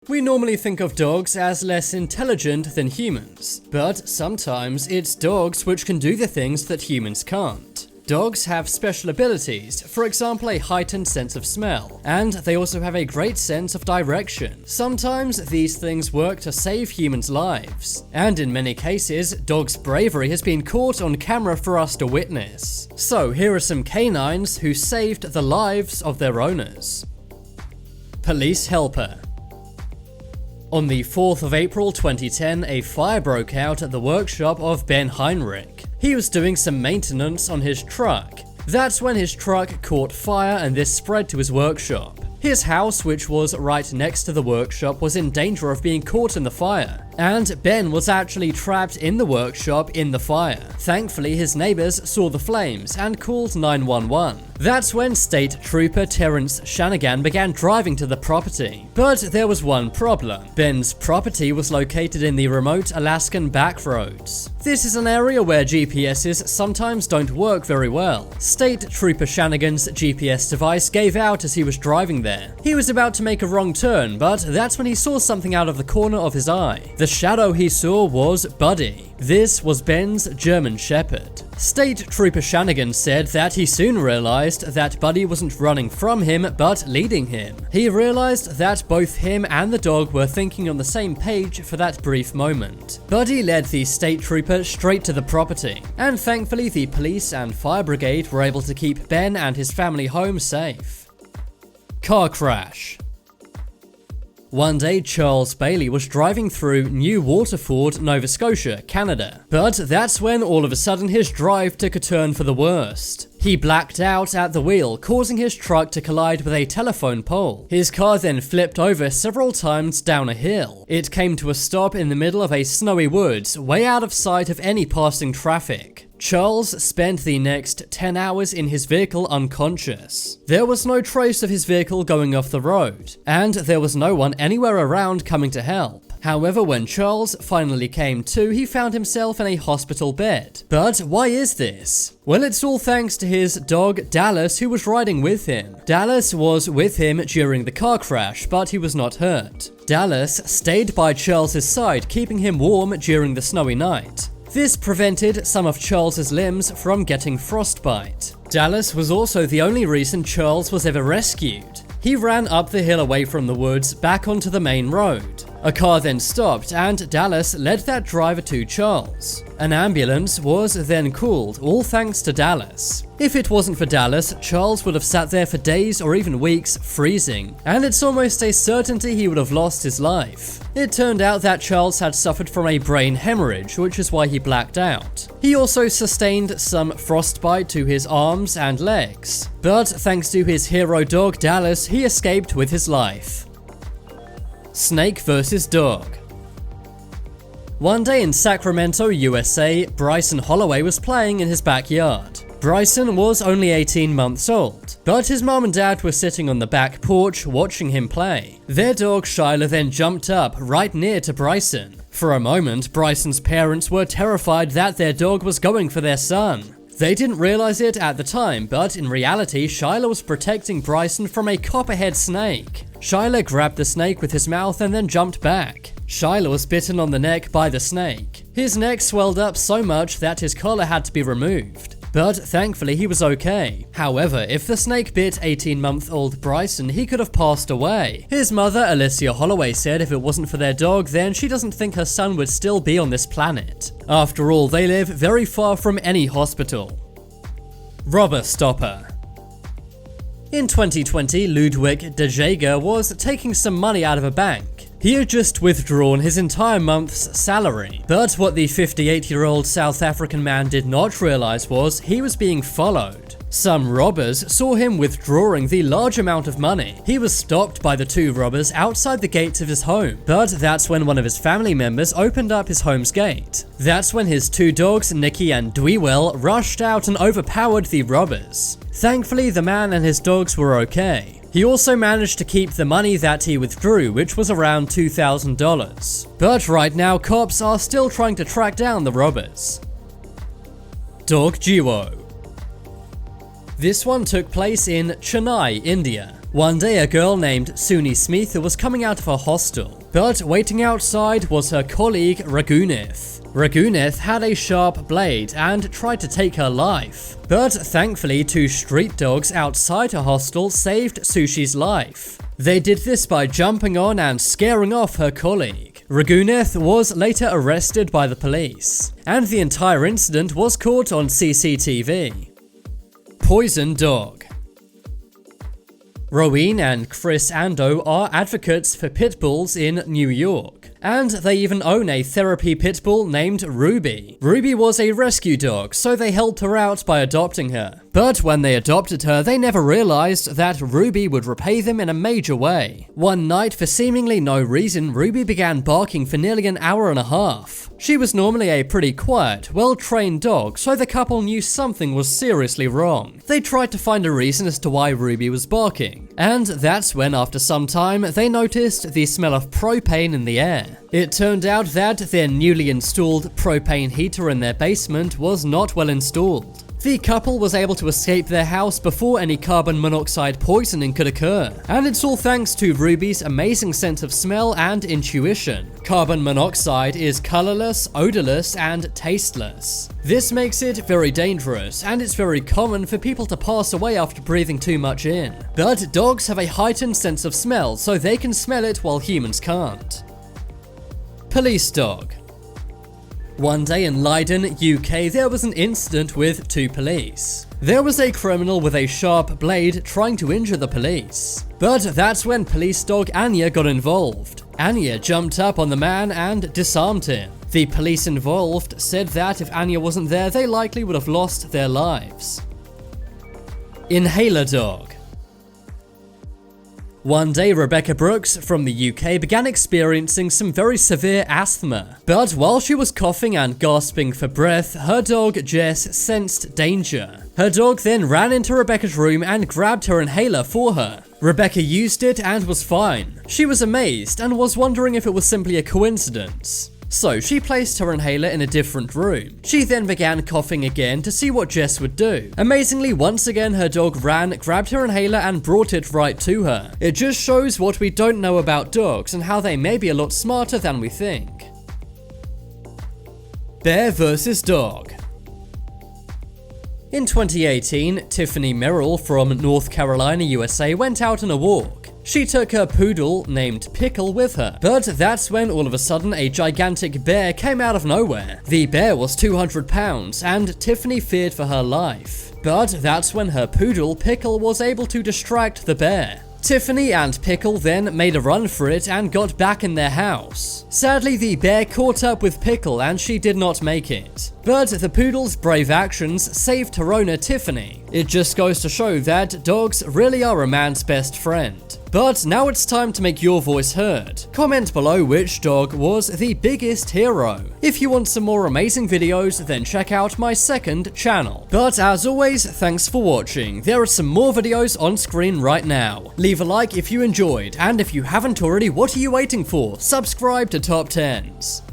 We normally think of dogs as less intelligent than humans, but sometimes it's dogs which can do the things that humans can't. Dogs have special abilities, for example a heightened sense of smell, and they also have a great sense of direction. Sometimes these things work to save humans' lives, and in many cases, dogs' bravery has been caught on camera for us to witness. So here are some canines who saved the lives of their owners. Police helper. On the 4th of April 2010, a fire broke out at the workshop of Ben Heinrich. He was doing some maintenance on his truck. That's when his truck caught fire and this spread to his workshop. His house, which was right next to the workshop, was in danger of being caught in the fire, and Ben was actually trapped in the workshop in the fire. Thankfully, his neighbors saw the flames and called 911. That's when State Trooper Terrence Shanagan began driving to the property. But there was one problem. Ben's property was located in the remote Alaskan backroads. This is an area where GPSs sometimes don't work very well. State Trooper Shanagan's GPS device gave out as he was driving there. He was about to make a wrong turn, but that's when he saw something out of the corner of his eye. The shadow he saw was Buddy. This was Ben's German Shepherd. State Trooper Shanagan said that he soon realized that Buddy wasn't running from him, but leading him. He realized that both him and the dog were thinking on the same page for that brief moment. Buddy led the state trooper straight to the property, and thankfully the police and fire brigade were able to keep Ben and his family home safe. Car crash. One day, Charles Bailey was driving through New Waterford, Nova Scotia, Canada. But that's when all of a sudden his drive took a turn for the worst. He blacked out at the wheel, causing his truck to collide with a telephone pole. His car then flipped over several times down a hill. It came to a stop in the middle of a snowy woods, way out of sight of any passing traffic. Charles spent the next 10 hours in his vehicle unconscious. There was no trace of his vehicle going off the road, and there was no one anywhere around coming to help. However, when Charles finally came to, he found himself in a hospital bed. But why is this? Well, it's all thanks to his dog Dallas, who was riding with him. Dallas was with him during the car crash, but he was not hurt. Dallas stayed by Charles's side, keeping him warm during the snowy night. This prevented some of Charles's limbs from getting frostbite. Dallas was also the only reason Charles was ever rescued. He ran up the hill away from the woods back onto the main road. A car then stopped and Dallas led that driver to Charles. An ambulance was then called, all thanks to Dallas. If it wasn't for Dallas, Charles would have sat there for days or even weeks freezing, and it's almost a certainty he would have lost his life. It turned out that Charles had suffered from a brain hemorrhage, which is why he blacked out. He also sustained some frostbite to his arms and legs, but thanks to his hero dog Dallas, he escaped with his life. Snake versus dog. One day in Sacramento, USA, Bryson Holloway was playing in his backyard. Bryson was only 18 months old, but his mom and dad were sitting on the back porch watching him play. Their dog Shyla then jumped up right near to Bryson. For a moment, Bryson's parents were terrified that their dog was going for their son. They didn't realize it at the time, but in reality, Shyla was protecting Bryson from a copperhead snake. Shyla grabbed the snake with his mouth and then jumped back. Shyla was bitten on the neck by the snake. His neck swelled up so much that his collar had to be removed. But thankfully he was okay. However, if the snake bit 18-month-old Bryson, he could have passed away. His mother, Alicia Holloway, said if it wasn't for their dog, then she doesn't think her son would still be on this planet. After all, they live very far from any hospital. Robber stopper. In 2020, Ludwig de Jager was taking some money out of a bank. He had just withdrawn his entire month's salary, but what the 58-year-old South African man did not realize was he was being followed. Some robbers saw him withdrawing the large amount of money. He was stopped by the two robbers outside the gates of his home, but that's when one of his family members opened up his home's gate. That's when his two dogs, Nicky and Dwewell, rushed out and overpowered the robbers. Thankfully, the man and his dogs were okay. He also managed to keep the money that he withdrew, which was around $2,000. But right now, cops are still trying to track down the robbers. Dog duo. This one took place in Chennai, India. One day, a girl named Suni Smith was coming out of her hostel. But waiting outside was her colleague Ragunith. Ragunith had a sharp blade and tried to take her life. But thankfully, 2 street dogs outside her hostel saved Sushi's life. They did this by jumping on and scaring off her colleague. Ragunith was later arrested by the police, and the entire incident was caught on CCTV. Poison dog. Rowene and Chris Ando are advocates for pit bulls in New York, and they even own a therapy pit bull named Ruby. Ruby was a rescue dog, so they helped her out by adopting her. But when they adopted her, they never realized that Ruby would repay them in a major way. One night, for seemingly no reason, Ruby began barking for nearly an hour and a half. She was normally a pretty quiet, well-trained dog, so the couple knew something was seriously wrong. They tried to find a reason as to why Ruby was barking, and that's when, after some time, they noticed the smell of propane in the air. It turned out that their newly installed propane heater in their basement was not well installed. The couple was able to escape their house before any carbon monoxide poisoning could occur, and it's all thanks to Ruby's amazing sense of smell and intuition. Carbon monoxide is colorless, odorless, and tasteless. This makes it very dangerous, and it's very common for people to pass away after breathing too much in. But dogs have a heightened sense of smell, so they can smell it while humans can't. Police dog. One day in Leiden, UK, there was an incident with 2 police. There was a criminal with a sharp blade trying to injure the police. But that's when police dog Anya got involved. Anya jumped up on the man and disarmed him. The police involved said that if Anya wasn't there, they likely would have lost their lives. Inhaler dog. One day, Rebecca Brooks from the UK began experiencing some very severe asthma. But while she was coughing and gasping for breath, her dog Jess sensed danger. Her dog then ran into Rebecca's room and grabbed her inhaler for her. Rebecca used it and was fine. She was amazed and was wondering if it was simply a coincidence. So she placed her inhaler in a different room. She then began coughing again to see what Jess would do. Amazingly, once again her dog ran, grabbed her inhaler and brought it right to her. It just shows what we don't know about dogs and how they may be a lot smarter than we think. Bear versus dog. In 2018, Tiffany Merrill from North Carolina, USA went out on a walk. She took her poodle, named Pickle, with her, but that's when all of a sudden a gigantic bear came out of nowhere. The bear was 200 pounds, and Tiffany feared for her life. But that's when her poodle, Pickle, was able to distract the bear. Tiffany and Pickle then made a run for it and got back in their house. Sadly, the bear caught up with Pickle and she did not make it. But the poodle's brave actions saved her owner, Tiffany. It just goes to show that dogs really are a man's best friend. But now it's time to make your voice heard. Comment below which dog was the biggest hero. If you want some more amazing videos, then check out my second channel. But as always, thanks for watching. There are some more videos on screen right now. Leave a like if you enjoyed, and if you haven't already, what are you waiting for? Subscribe to Top 10s.